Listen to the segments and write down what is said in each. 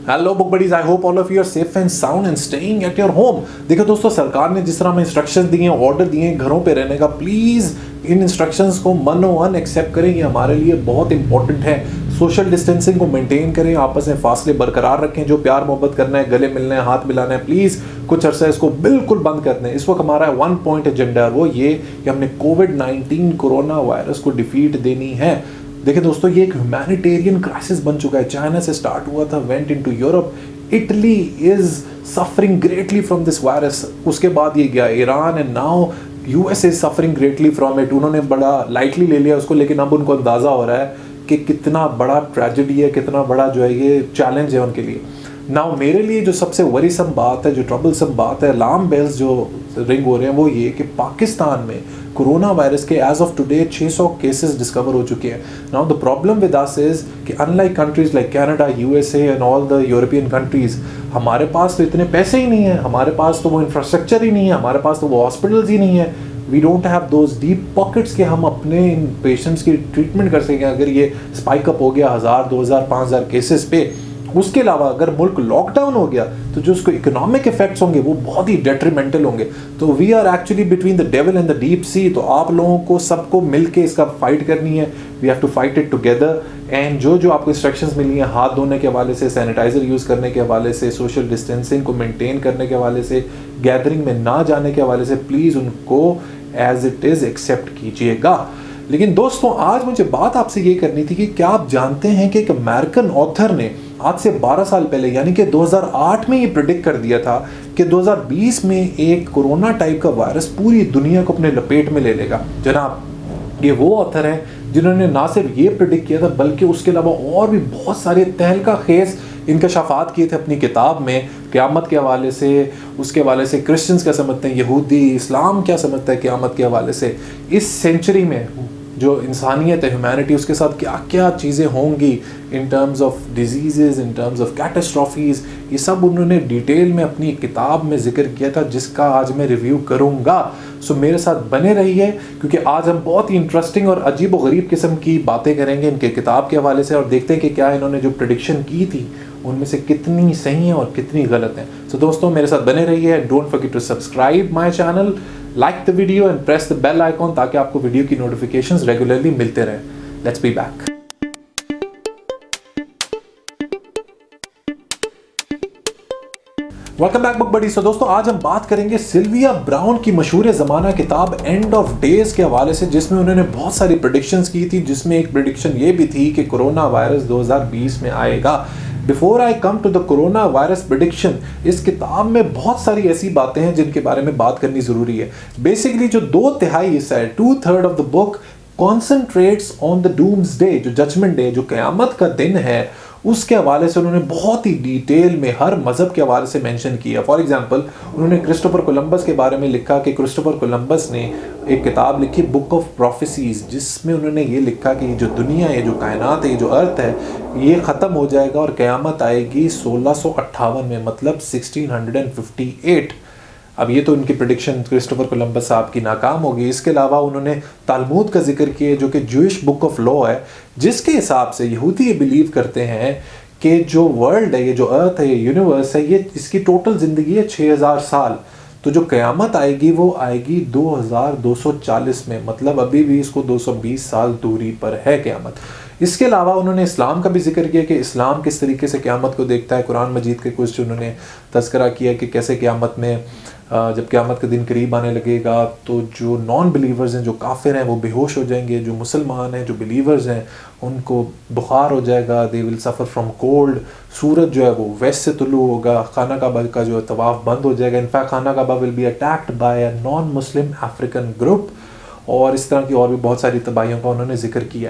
Hello book buddies, I hope all of you are safe and sound and staying at your home. देखो दोस्तों, सरकार ने जिस तरह हमें इंस्ट्रक्शंस दिए हैं, ऑर्डर दिए हैं घरों पे रहने का, प्लीज़ इन इंस्ट्रक्शंस को मनोवन एक्सेप्ट करें। ये हमारे लिए बहुत इंपॉर्टेंट है। सोशल डिस्टेंसिंग को मेंटेन करें, आपस में फासले बरकरार रखें। जो प्यार मोहब्बत करना है, गले मिलना है, हाथ मिलाना है, प्लीज़ कुछ अर्सा इसको बिल्कुल बंद कर दें। इस वक्त हमारा 1 पॉइंट एजेंडा है, वो ये कि हमने कोविड-19 कोरोना वायरस को डिफीट देनी है। देखिए दोस्तों, ये एक ह्यूमैनिटेरियन क्राइसिस बन चुका है। चाइना से स्टार्ट हुआ था, went into Europe. Italy is suffering greatly from this virus. उसके बाद ये गया Iran and now US is suffering greatly from it. उन्होंने बड़ा लाइटली ले लिया उसको, लेकिन अब उनको अंदाज़ा हो रहा है कि कितना बड़ा ट्रेजेडी है, कितना बड़ा जो है ये चैलेंज है उनके लिए। नाउ मेरे लिए जो सबसे वरीसम बात है, जो ट्रबलसम बात है, अलार्म बेल्स जो रिंग हो रहे हैं, वो ये कि पाकिस्तान में कोरोना वायरस के age of today 600 cases discover हो चुके हैं। Now the problem with us is कि unlike countries like Canada, USA and all the European countries, हमारे पास तो इतने पैसे ही नहीं है, हमारे पास तो वो इंफ्रास्ट्रक्चर ही नहीं है, हमारे पास तो वो हॉस्पिटल्स ही नहीं है। We don't have those deep pockets के हम अपने इन पेशेंट्स की ट्रीटमेंट कर सकें। अगर ये स्पाइक अप हो गया 1000, 2000, 5000 केसेस पे, उसके अलावा अगर मुल्क लॉकडाउन हो गया तो जो उसको इकोनॉमिक इफेक्ट्स होंगे वो बहुत ही डेट्रीमेंटल होंगे। तो we are actually between the devil and the deep sea. तो आप लोगों को सबको मिलके इसका फाइट करनी है। We have to fight it together. And जो आपको इंस्ट्रक्शंस मिली हैं, हाथ धोने के हवाले से, सैनिटाइजर यूज़ करने के हवाले से, सोशल डिस्टेंसिंग को मेंटेन करने के हवाले से, गैदरिंग में ना जाने के हवाले से, प्लीज़ उनको एज इट इज़ एक्सेप्ट कीजिएगा। लेकिन दोस्तों, आज मुझे बात आपसे ये करनी थी कि क्या आप जानते हैं कि एक अमेरिकन ऑथर ने आज से 12 साल पहले यानी कि 2008 में ये प्रिडिक्ट कर दिया था कि 2020 में एक कोरोना टाइप का वायरस पूरी दुनिया को अपने लपेट में ले लेगा। जनाब, ये वो ऑथर हैं जिन्होंने ना सिर्फ ये प्रिडिक्ट किया था बल्कि उसके अलावा और भी बहुत सारे तहलका खेज इंकशाफात किए थे अपनी किताब में। क़यामत के हवाले से, उसके हवाले से क्रिश्चियंस क्या समझते हैं, यहूदी, इस्लाम क्या समझता है क़यामत के हवाले से, इस सेंचुरी में जो इंसानियत है, ह्यूमैनिटी, उसके साथ क्या क्या चीज़ें होंगी in terms of disease, in terms of catastrophes, ये सब उन्होंने डिटेल में अपनी किताब में जिक्र किया था, जिसका आज मैं रिव्यू करूँगा। सो मेरे साथ बने रहिए, क्योंकि आज हम बहुत ही इंटरेस्टिंग और अजीब व गरीब किस्म की बातें करेंगे इनके किताब के हवाले से और देखते हैं कि क्या इन्होंने जो प्रेडिक्शन की थी उनमें से कितनी सही हैं और कितनी गलत हैं। सो दोस्तों, मेरे साथ बने रहिए। Don't forget to subscribe my channel, like the video and press the bell icon, ताकि आपको वीडियो की नोटिफिकेशंस रेगुलरली मिलते रहें। Let's be back. Welcome back book buddy. So दोस्तों, आज हम बात करेंगे सिल्विया ब्राउन की मशहूर ज़माना किताब एंड ऑफ डेज के हवाले से, जिसमें उन्होंने बहुत सारी प्रेडिक्शंस की थी, जिसमें एक प्रेडिक्शन ये भी थी कि कोरोना वायरस 2020 में आएगा। Before I come to the corona virus prediction, इस किताब में बहुत सारी ऐसी बातें हैं जिनके बारे में बात करनी ज़रूरी है। बेसिकली जो 2/3 हिस्सा है, 2/3 of the book concentrates on the doomsday, जो जजमेंट डे, जो क़यामत का दिन है, उसके हवाले से उन्होंने बहुत ही डिटेल में हर मज़हब के हवाले से मेंशन किया। फॉर एग्जांपल, उन्होंने क्रिस्टोफर कोलंबस के बारे में लिखा कि क्रिस्टोफर कोलंबस ने एक किताब लिखी, बुक ऑफ प्रोफेसीज, जिसमें उन्होंने ये लिखा कि जो दुनिया है, जो कायनात है, जो अर्थ है, ये ख़त्म हो जाएगा और क़यामत आएगी 1658 में, मतलब 1658। अब ये तो उनकी प्रेडिक्शन क्रिस्टोफर कोलंबस साहब की नाकाम होगी। इसके अलावा उन्होंने तालमूद का जिक्र किया, जो कि जूइश बुक ऑफ लॉ है, जिसके हिसाब से यहूदी ये बिलीव करते हैं कि जो वर्ल्ड है, ये जो अर्थ है, ये यूनिवर्स है, ये इसकी टोटल ज़िंदगी है 6000 साल। तो जो क़यामत आएगी वो आएगी 2240 में, मतलब अभी भी इसको 220 साल दूरी पर है क़यामत। इसके अलावा उन्होंने इस्लाम का भी जिक्र किया कि इस्लाम किस तरीके से क़यामत को देखता है। कुरान मजीद के कुछ उन्होंने तज़किरा किया कि कैसे क़यामत में, जब क़यामत का दिन करीब आने लगेगा तो जो नॉन बिलीवर्स हैं, जो काफिर हैं, वो बेहोश हो जाएंगे। जो मुसलमान हैं, जो बिलीवर्स हैं, उनको बुखार हो जाएगा, they will suffer from cold. सूरज जो है वो वेस्ट से तुलू होगा, खाना काबा का जो तवाफ़ बंद हो जाएगा। इनफैक्ट खाना Kaaba will be attacked by a non Muslim African group, और इस तरह की और भी बहुत सारी तबाहियों का उन्होंने जिक्र किया।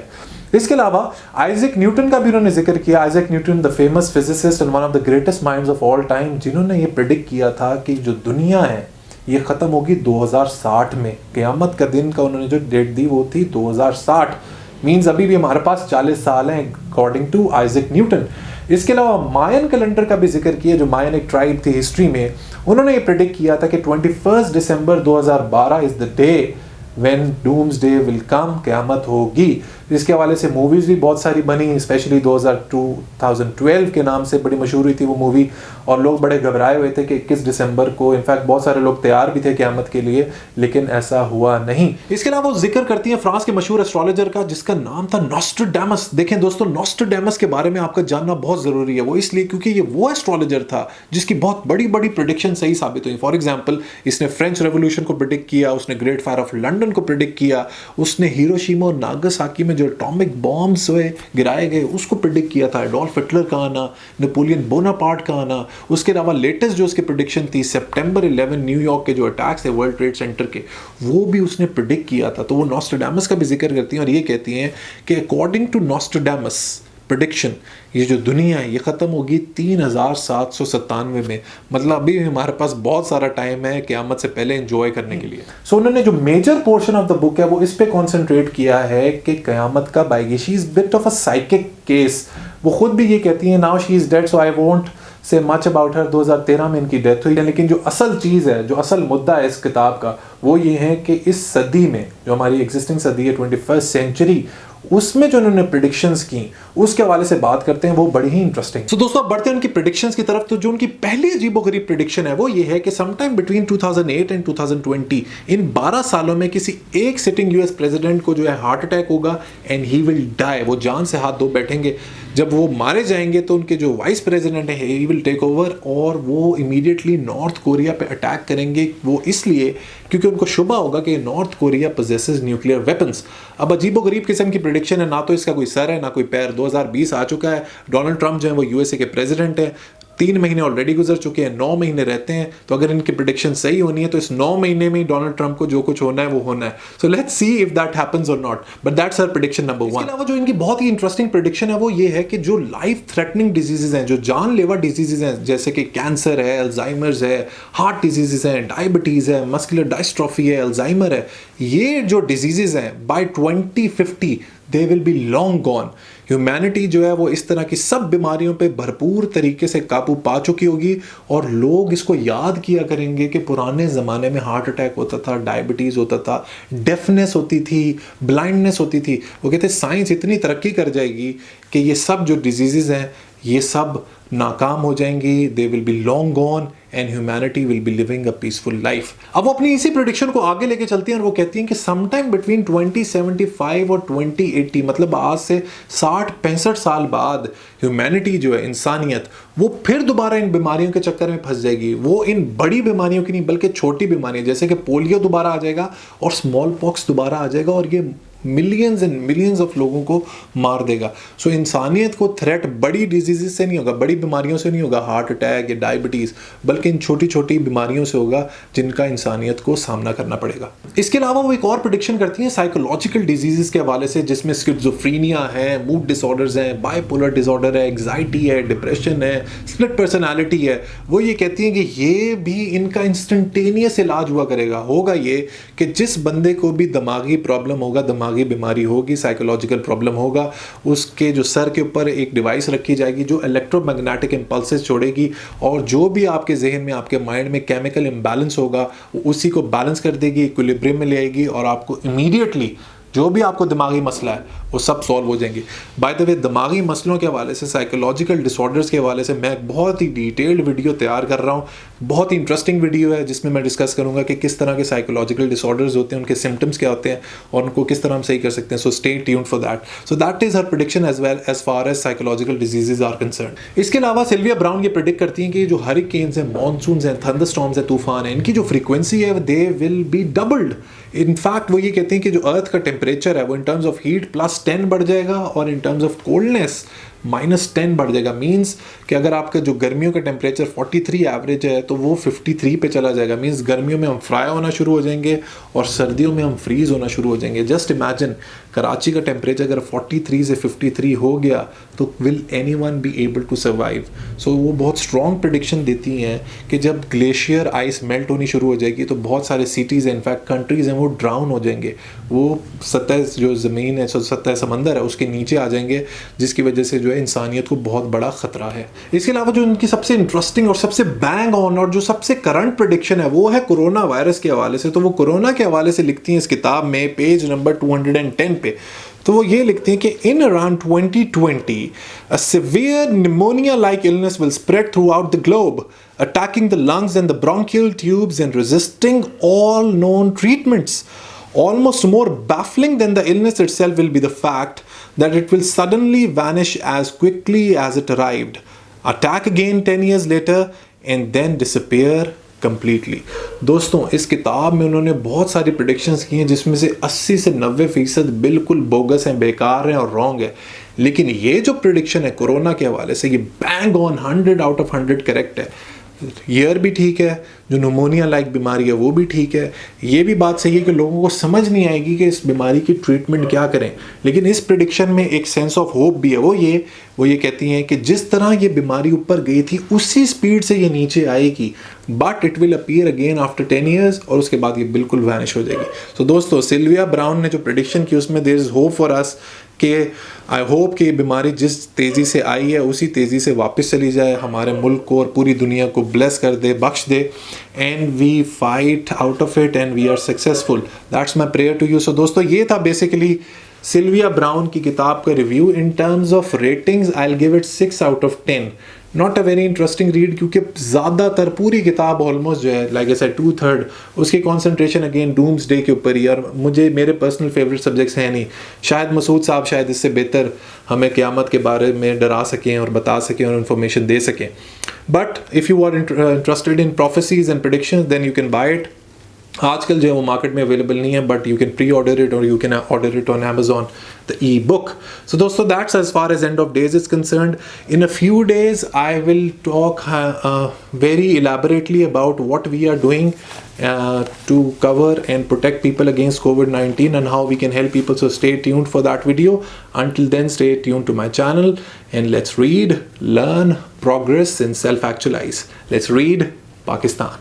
इसके अलावा आइजैक न्यूटन का भी उन्होंने जिक्र किया। Isaac Newton, the famous physicist and one of the greatest minds of all time, जिन्होंने ये प्रेडिक्ट किया था कि जो दुनिया है ये ख़त्म होगी 2060 में। क़यामत का दिन का उन्होंने जो डेट दी वो थी 2060, मीन्स अभी भी हमारे पास 40 साल हैं अकॉर्डिंग टू आइजैक न्यूटन। इसके अलावा मायन कैलेंडर का भी जिक्र किया, जो मायन एक ट्राइब थी हिस्ट्री में, उन्होंने ये प्रेडिक्ट किया था कि 21 दिसंबर 2012 is the day when doomsday will come, क़यामत होगी। इसके हवाले से मूवीज़ भी बहुत सारी बनी, स्पेशली 2012 के नाम से बड़ी मशहूर हुई थी वो मूवी, और लोग बड़े घबराए हुए थे कि 21 दिसंबर को, इनफैक्ट बहुत सारे लोग तैयार भी थे क़यामत के लिए, लेकिन ऐसा हुआ नहीं। इसके अलावा वो जिक्र करती हैं फ्रांस के मशहूर एस्ट्रोलॉजर का जिसका नाम था नॉस्ट्राडामस। देखें दोस्तों, नॉस्ट्राडामस के बारे में आपका जानना बहुत ज़रूरी है, वो इसलिए क्योंकि ये वो एस्ट्रोलॉजर था जिसकी बहुत बड़ी बड़ी प्रेडिक्शन सही साबित हुई। फॉर एग्जाम्पल, इसने फ्रेंच रेवोल्यूशन को प्रिडिक्ट किया, उसने ग्रेट फायर ऑफ लंदन को प्रिडिक्ट किया, उसने हिरोशिमा और नागासाकी में जो एटॉमिक बॉम्ब्स हुए गिराए गए उसको प्रिडिक्ट किया था, एडोल्फ हिटलर का आना, नेपोलियन बोनापार्ट का आना। उसके अलावा लेटेस्ट जो उसकी प्रिडिक्शन थी, सितंबर 11 न्यूयॉर्क के जो अटैक्स थे वर्ल्ड ट्रेड सेंटर के, वो भी उसने प्रिडिक्ट किया था। तो वो नॉस्ट्राडामस का भी जिक्र करती हैं और ये कहती हैं कि अकॉर्डिंग टू नॉस्ट्राडामस प्रेडिक्शन, ये जो दुनिया है ये ख़त्म होगी 3797 में। मतलब अभी हमारे पास बहुत सारा टाइम है क़यामत से पहले एंजॉय करने के लिए। सो उन्होंने जो major portion of the book है वो इस पे कॉन्सेंट्रेट किया है कि क़यामत कब आएगी। She is bit of a psychic case. वो खुद भी ये कहती हैं, now she is dead so I won't say much about her. 2013 में इनकी डेथ हुई है, लेकिन जो असल चीज़ है, जो असल मुद्दा है इस किताब का, वो ये है कि इस सदी में, जो हमारी एग्जिस्टिंग सदी है 21st सेंचुरी, उसमें जो उन्होंने प्रेडिक्शंस की उसके हवाले से बात करते हैं, वो बड़ी ही इंटरेस्टिंग। तो दोस्तों अब बढ़ते हैं उनकी प्रेडिक्शंस की तरफ। तो जो उनकी पहली अजीबोगरीब प्रेडिक्शन है वो ये है कि समटाइम बिटवीन 2008 एंड 2020, इन 12 सालों में किसी एक सिटिंग यूएस प्रेसिडेंट को जो है हार्ट अटैक होगा एंड ही विल डाई। वो जान से हाथ धो बैठेंगे। जब वो मारे जाएंगे तो उनके जो वाइस प्रेसिडेंट है ही विल टेक ओवर और वो इमीडिएटली नॉर्थ कोरिया पे अटैक करेंगे। वो इसलिए क्योंकि उनको शुबा होगा कि north Korea possesses nuclear weapons. अब अजीबोगरीब किस्म की प्रेडिक्शन है, ना तो इसका कोई सर है ना कोई पैर। 2020 आ चुका है, डोनाल्ड ट्रंप जो है वो यूएसए के प्रेसिडेंट है, 3 महीने ऑलरेडी गुजर चुके हैं, 9 महीने रहते हैं। तो अगर इनकी प्रेडिक्शन सही होनी है तो इस 9 महीने में ही डोनाल्ड ट्रंप को जो कुछ होना है वो होना है। So let's see if that happens और not, but that's her prediction number 1। इसके अलावा जो इनकी बहुत ही इंटरेस्टिंग प्रेडिक्शन है वो ये है कि जो लाइफ थ्रेटनिंग डिजीजेज हैं, जो जानलेवा डिजीजेज हैं, जैसे कि कैंसर है, अल्जाइमर्स है, हार्ट डिजीजेज हैं, डायबिटीज है, मस्कुलर डायस्ट्रोफी है, अल्जाइमर है, ये जो डिजीजेज हैं by 2050 they will be long gone. Humanity जो है वो इस तरह की सब बीमारियों पे भरपूर तरीके से काबू पा चुकी होगी और लोग इसको याद किया करेंगे कि पुराने ज़माने में हार्ट अटैक होता था, डायबिटीज़ होता था, डेफनेस होती थी, ब्लाइंडनेस होती थी। वो कहते हैं साइंस इतनी तरक्की कर जाएगी कि ये सब जो डिजीज़ हैं ये सब नाकाम हो जाएंगी, दे will be long gone and humanity will be living a peaceful life. अब वो अपनी इसी प्रेडिक्शन को आगे लेके चलती हैं और वो कहती हैं कि समटाइम बिटवीन 2075 और 2080, मतलब आज से 60-65 साल बाद ह्यूमैनिटी जो है, इंसानियत, वो फिर दोबारा इन बीमारियों के चक्कर में फंस जाएगी। वो इन बड़ी बीमारियों की नहीं बल्कि छोटी बीमारियां, जैसे कि पोलियो दोबारा आ जाएगा और स्मॉल पॉक्स दोबारा आ जाएगा और ये मिलियंस एंड मिलियंस ऑफ लोगों को मार देगा। सो इंसानियत को थ्रेट बड़ी डिजीजेस से नहीं होगा, बड़ी बीमारियों से नहीं होगा, हार्ट अटैक या डायबिटीज़, बल्कि इन छोटी छोटी बीमारियों से होगा जिनका इंसानियत को सामना करना पड़ेगा। इसके अलावा वो एक और प्रेडिक्शन करती हैं साइकोलॉजिकल डिजीजेस के हवाले से, जिसमें स्किज़ोफ्रेनिया है, मूड डिसऑर्डर्स हैं, बाइपोलर डिसऑर्डर है, एग्जाइटी है, डिप्रेशन है, स्प्लिट पर्सनैलिटी है। वो ये कहती हैं कि ये भी इनका इंस्टेंटेनियस इलाज हुआ करेगा। होगा ये कि जिस बंदे को भी दिमागी प्रॉब्लम होगा, दिमागी बीमारी होगी, साइकोलॉजिकल प्रॉब्लम होगा, उसके जो सर के ऊपर एक डिवाइस रखी जाएगी जो इलेक्ट्रोमैग्नेटिक इंपल्सेस छोड़ेगी और जो भी आपके जहन में, आपके माइंड में केमिकल इम्बैलेंस होगा उसी को बैलेंस कर देगी, इक्विलिब्रियम में ले आएगी और आपको इमीडिएटली जो भी आपको दिमागी मसला है वो सब सॉल्व हो जाएंगे। बाय द वे, दिमागी मसलों के हवाले से, साइकोलॉजिकल डिसऑर्डर्स के हवाले से मैं एक बहुत ही डिटेल्ड वीडियो तैयार कर रहा हूँ। बहुत ही इंटरेस्टिंग वीडियो है जिसमें मैं डिस्कस करूँगा कि किस तरह के साइकोलॉजिकल डिसऑर्डर्स होते हैं, उनके सिम्टम्स क्या होते हैं और उनको किस तरह हम सही कर सकते हैं। So stay tuned for that. So that is her prediction as well as far as psychological diseases are concern. इसके अलावा सिल्विया ब्राउन ये प्रेडिक्ट करती हैं कि जो हरिकेन्स हैं, मॉनसून्स हैं, थंडरस्टॉर्म्स हैं, तूफान हैं, इनकी जो फ्रीक्वेंसी है दे विल बी डबल्ड। इनफैक्ट वो ये कहते हैं कि जो अर्थ का टेम्परेचर है वो इन टर्म्स ऑफ हीट +10 बढ़ जाएगा और इन टर्म्स ऑफ कोल्डनेस -10 बढ़ जाएगा। मींस कि अगर आपका जो गर्मियों का टेम्परेचर 43 एवरेज है तो वो 53 पे चला जाएगा। मींस गर्मियों में हम फ्राई होना शुरू हो जाएंगे और सर्दियों में हम फ्रीज होना शुरू हो जाएंगे। जस्ट इमेजिन, कराची का टेम्परेचर अगर 43 से 53 हो गया तो will anyone be able to survive. So वो बहुत स्ट्रॉन्ग प्रेडिक्शन देती हैं कि जब ग्लेशियर आइस मेल्ट होनी शुरू हो जाएगी तो बहुत सारे सिटीज़ हैं, इनफैक्ट कंट्रीज़ हैं, वो ड्राउन हो जाएंगे। वो सतह जो ज़मीन है, सतह समंदर है, उसके नीचे आ जाएंगे, जिसकी वजह से जो है इंसानियत को बहुत बड़ा ख़तरा है। इसके अलावा जो इनकी सबसे इंटरेस्टिंग और सबसे बैंग ऑन और जो सबसे करंट प्रेडिक्शन है वो है कोरोना वायरस के हवाले से। तो वो कोरोना के हवाले से लिखती हैं इस किताब में पेज नंबर 210 पे। तो वो ये लिखते हैं कि in around 2020 a severe pneumonia like illness will spread through out the globe, attacking the lungs and the bronchial tubes and resisting all known treatments. Almost more baffling than the illness itself will be the fact that it will suddenly vanish as quickly as it arrived, attack again 10 years later, and then disappear completely. दोस्तों इस किताब में उन्होंने बहुत सारी predictions की हैं जिसमें से 80 से 90% बिल्कुल बोगस हैं, बेकार हैं और रॉन्ग है। लेकिन ये जो प्रेडिक्शन है कोरोना के हवाले से ये bang on 100 out of 100 correct है। ईयर भी ठीक है, जो निमोनिया लाइक बीमारी है वो भी ठीक है। ये भी बात सही है कि लोगों को समझ नहीं आएगी कि इस बीमारी की ट्रीटमेंट क्या करें, लेकिन इस प्रेडिक्शन में एक सेंस ऑफ होप भी है। वो ये कहती हैं कि जिस तरह ये बीमारी ऊपर गई थी उसी स्पीड से ये नीचे आएगी, but it will appear again after 10 years और उसके बाद ये बिल्कुल वैनिश हो जाएगी। तो दोस्तों सिल्विया ब्राउन ने जो प्रेडिक्शन की उसमें there is hope for us कि आई होप कि ये बीमारी जिस तेज़ी से आई है उसी तेज़ी से वापस चली जाए, हमारे मुल्क को और पूरी दुनिया को ब्लेस कर दे, बख्श दे, and we fight out of it and we are successful. That's my prayer to you. So दोस्तों ये था बेसिकली सिल्विया ब्राउन की किताब का रिव्यू। In terms of ratings I will give it 6 out of 10। Not a very interesting read क्योंकि ज़्यादातर पूरी किताब ऑलमोस्ट जो है लाइक ऐसा 2/3 उसकी कॉन्सेंट्रेशन अगेन डूम्सडे के ऊपर ही, और मुझे मेरे पर्सनल फेवरेट सब्जेक्ट्स हैं नहीं। शायद मसूद साहब शायद इससे बेहतर हमें क़यामत के बारे में डरा सकें और बता सकें और इन्फॉर्मेशन दे सकें। But if you are interested in prophecies and predictions then you can buy it. आजकल जो है वो मार्केट में अवेलेबल नहीं है, but you can pre order it और you can order it on Amazon, the e-book. So दोस्तों that's as far as end of days is concerned. In a few days I will talk very elaborately about what we are doing to cover and protect people against COVID-19 and how we can help people. So stay tuned for that video. Until then, stay tuned to my channel and let's read, learn, progress and self-actualize. Let's read Pakistan.